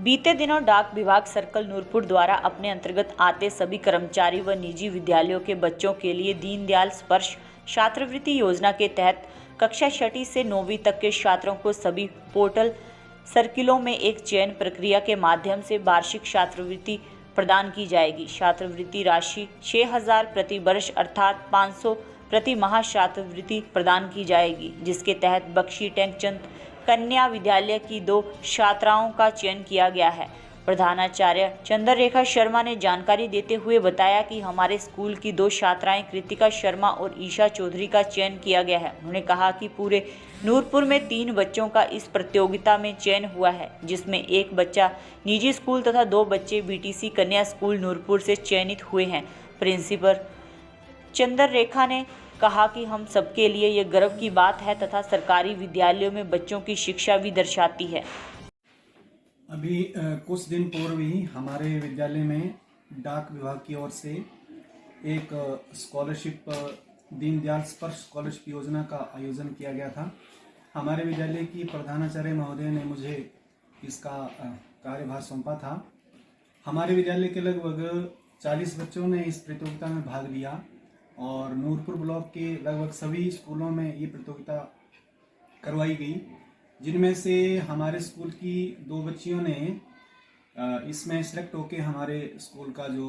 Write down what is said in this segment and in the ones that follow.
बीते दिनों डाक विभाग सर्कल नूरपुर द्वारा अपने अंतर्गत आते सभी कर्मचारी व निजी विद्यालयों के बच्चों के लिए दीनदयाल स्पर्श छात्रवृत्ति योजना के तहत कक्षा 6वीं से 9वीं तक के छात्रों को सभी पोर्टल सर्किलों में एक चयन प्रक्रिया के माध्यम से वार्षिक छात्रवृत्ति प्रदान की जाएगी। छात्रवृत्ति राशि 6,000 प्रति वर्ष अर्थात 500 प्रति माह छात्रवृत्ति प्रदान की जाएगी, जिसके तहत बख्शी टेकचंद कन्या विद्यालय की 2 छात्राओं का चयन किया गया है। प्रधानाचार्य चंद्ररेखा शर्मा ने जानकारी देते हुए बताया कि हमारे स्कूल की 2 छात्राएं कृतिका शर्मा और ईशा चौधरी का चयन किया गया है। उन्होंने कहा कि पूरे नूरपुर में 3 बच्चों का इस प्रतियोगिता में चयन हुआ है, जिसमें 1 बच्चा निजी स्कूल तथा 2 बच्चे बीटीसी कन्या स्कूल नूरपुर से चयनित हुए हैं। प्रिंसिपल चंद्ररेखा ने कहा कि हम सबके लिए ये गर्व की बात है तथा सरकारी विद्यालयों में बच्चों की शिक्षा भी दर्शाती है। अभी कुछ दिन पूर्व ही हमारे विद्यालय में डाक विभाग की ओर से एक स्कॉलरशिप दीनदयाल स्पर्श स्कॉलरशिप योजना का आयोजन किया गया था। हमारे विद्यालय की प्रधानाचार्य महोदय ने मुझे इसका कार्यभार सौंपा था। हमारे विद्यालय के लगभग 40 बच्चों ने इस प्रतियोगिता में भाग लिया और नूरपुर ब्लॉक के लगभग सभी स्कूलों में ये प्रतियोगिता करवाई गई, जिनमें से हमारे स्कूल की 2 बच्चियों ने इसमें सेलेक्ट होकर हमारे स्कूल का जो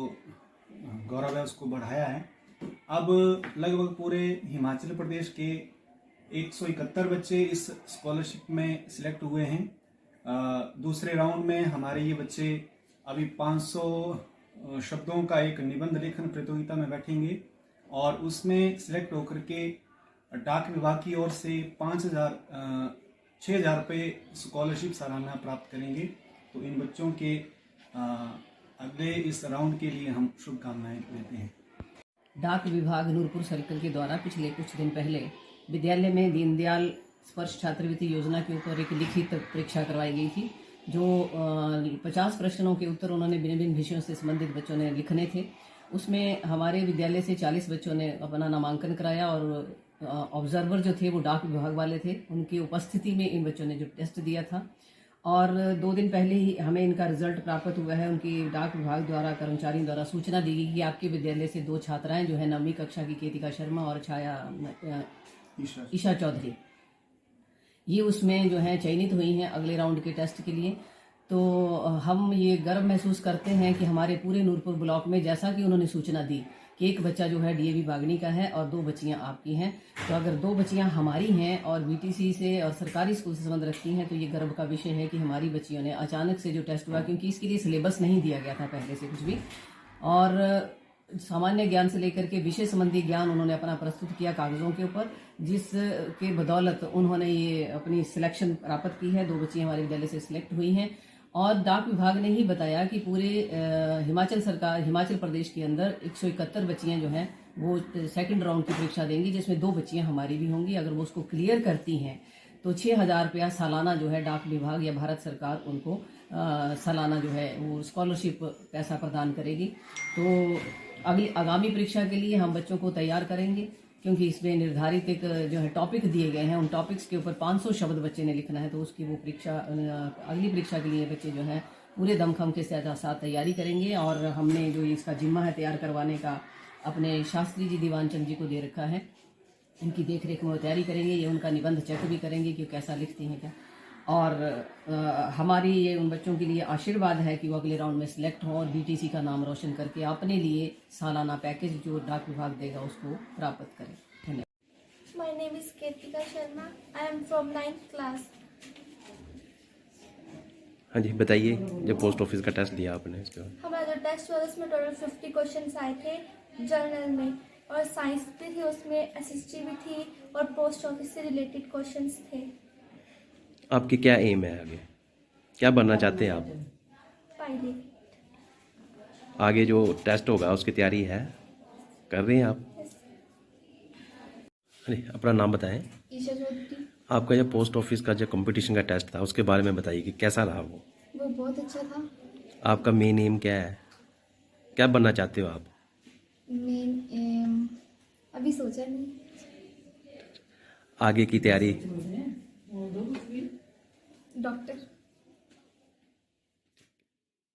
गौरव है उसको बढ़ाया है। अब लगभग पूरे हिमाचल प्रदेश के 171 बच्चे इस स्कॉलरशिप में सिलेक्ट हुए हैं। दूसरे राउंड में हमारे ये बच्चे अभी 500 शब्दों का एक निबंध लेखन प्रतियोगिता में बैठेंगे और उसमें सिलेक्ट होकर के डाक विभाग की ओर से 6,000 रुपये स्कॉलरशिप सालाना प्राप्त करेंगे। तो इन बच्चों के अगले इस राउंड के लिए हम शुभकामनाएं देते हैं। डाक विभाग नूरपुर सर्कल के द्वारा पिछले कुछ दिन पहले विद्यालय में दीनदयाल स्पर्श छात्रवृत्ति योजना के ऊपर एक लिखित परीक्षा करवाई गई थी, जो 50 प्रश्नों के उत्तर उन्होंने भिन्न भिन्न विषयों से संबंधित बच्चों ने लिखने थे। उसमें हमारे विद्यालय से 40 बच्चों ने अपना नामांकन कराया और ऑब्जर्वर जो थे वो डाक विभाग वाले थे। उनकी उपस्थिति में इन बच्चों ने जो टेस्ट दिया था और 2 दिन पहले ही हमें इनका रिजल्ट प्राप्त हुआ है। उनकी डाक विभाग द्वारा कर्मचारियों द्वारा सूचना दी गई कि आपके विद्यालय से 2 छात्राएं जो है 9वीं कक्षा की कृतिका शर्मा और ईशा चौधरी, ये उसमें जो है चयनित हुई हैं अगले राउंड के टेस्ट के लिए। तो हम ये गर्व महसूस करते हैं कि हमारे पूरे नूरपुर ब्लॉक में, जैसा कि उन्होंने सूचना दी कि एक बच्चा जो है डीएवी बागनी का है और 2 बच्चियां आपकी हैं, तो अगर 2 बच्चियां हमारी हैं और बीटीसी से और सरकारी स्कूल से संबंध रखती हैं, तो ये गर्व का विषय है कि हमारी बच्चियों ने अचानक से जो टेस्ट हुआ, क्योंकि इसके लिए सिलेबस नहीं दिया गया था पहले से कुछ भी, और सामान्य ज्ञान से लेकर के विषय संबंधी ज्ञान उन्होंने अपना प्रस्तुत किया कागजों के ऊपर, जिसके बदौलत उन्होंने ये अपनी सिलेक्शन प्राप्त की है। 2 बच्चियां हमारे विद्यालय से सिलेक्ट हुई हैं और डाक विभाग ने ही बताया कि पूरे हिमाचल प्रदेश के अंदर 171 बच्चियां जो हैं वो सेकंड राउंड की परीक्षा देंगी, जिसमें 2 बच्चियां हमारी भी होंगी। अगर वो उसको क्लियर करती हैं तो 6,000 रुपया सालाना जो है डाक विभाग या भारत सरकार उनको सालाना जो है वो स्कॉलरशिप पैसा प्रदान करेगी। तो आगामी परीक्षा के लिए हम बच्चों को तैयार करेंगे, क्योंकि इसमें निर्धारित एक जो है टॉपिक दिए गए हैं, उन टॉपिक्स के ऊपर 500 शब्द बच्चे ने लिखना है। तो उसकी वो परीक्षा अगली परीक्षा के लिए बच्चे जो है पूरे दमखम के साथ तैयारी करेंगे। और हमने जो इसका जिम्मा है तैयार करवाने का अपने शास्त्री जी दीवान चंद जी को दे रखा है। इनकी देखरेख में वो तैयारी करेंगे, ये उनका निबंध चेक भी करेंगे कि कैसा लिखती हैं क्या। और हमारी ये उन बच्चों के लिए आशीर्वाद है कि वो अगले राउंड में सिलेक्ट हों और बीटीसी का नाम रोशन करके अपने लिए सालाना पैकेज जो डाक विभाग देगा उसको प्राप्त करें। धन्यवाद। My name is Kritika Sharma, I am from 9th class. हाँ जी, बताइए जो पोस्ट ऑफिस का टेस्ट दिया आपने इसके बाद। हमारा जो टेस्ट हुआ उसमें टोटल 50 क्वेश्चन आए थे जर्नल में, और साइंस भी थी उसमें, एसएसटी भी थी और पोस्ट ऑफिस से रिलेटेड क्वेश्चंस थे। आपके क्या एम है आगे, क्या बनना चाहते हैं आप? पायलट। आगे जो टेस्ट होगा उसकी तैयारी है, कर रहे हैं आप? अरे अपना नाम बताएं। ईशा चौधरी। आपका जो पोस्ट ऑफिस का जो कंपटीशन का टेस्ट था उसके बारे में बताइए कि कैसा रहा वो? बहुत अच्छा था। आपका मेन एम क्या है, क्या बनना चाहते हो आप? मेन एम अभी सोचा नहीं। आगे की तैयारी? डॉक्टर।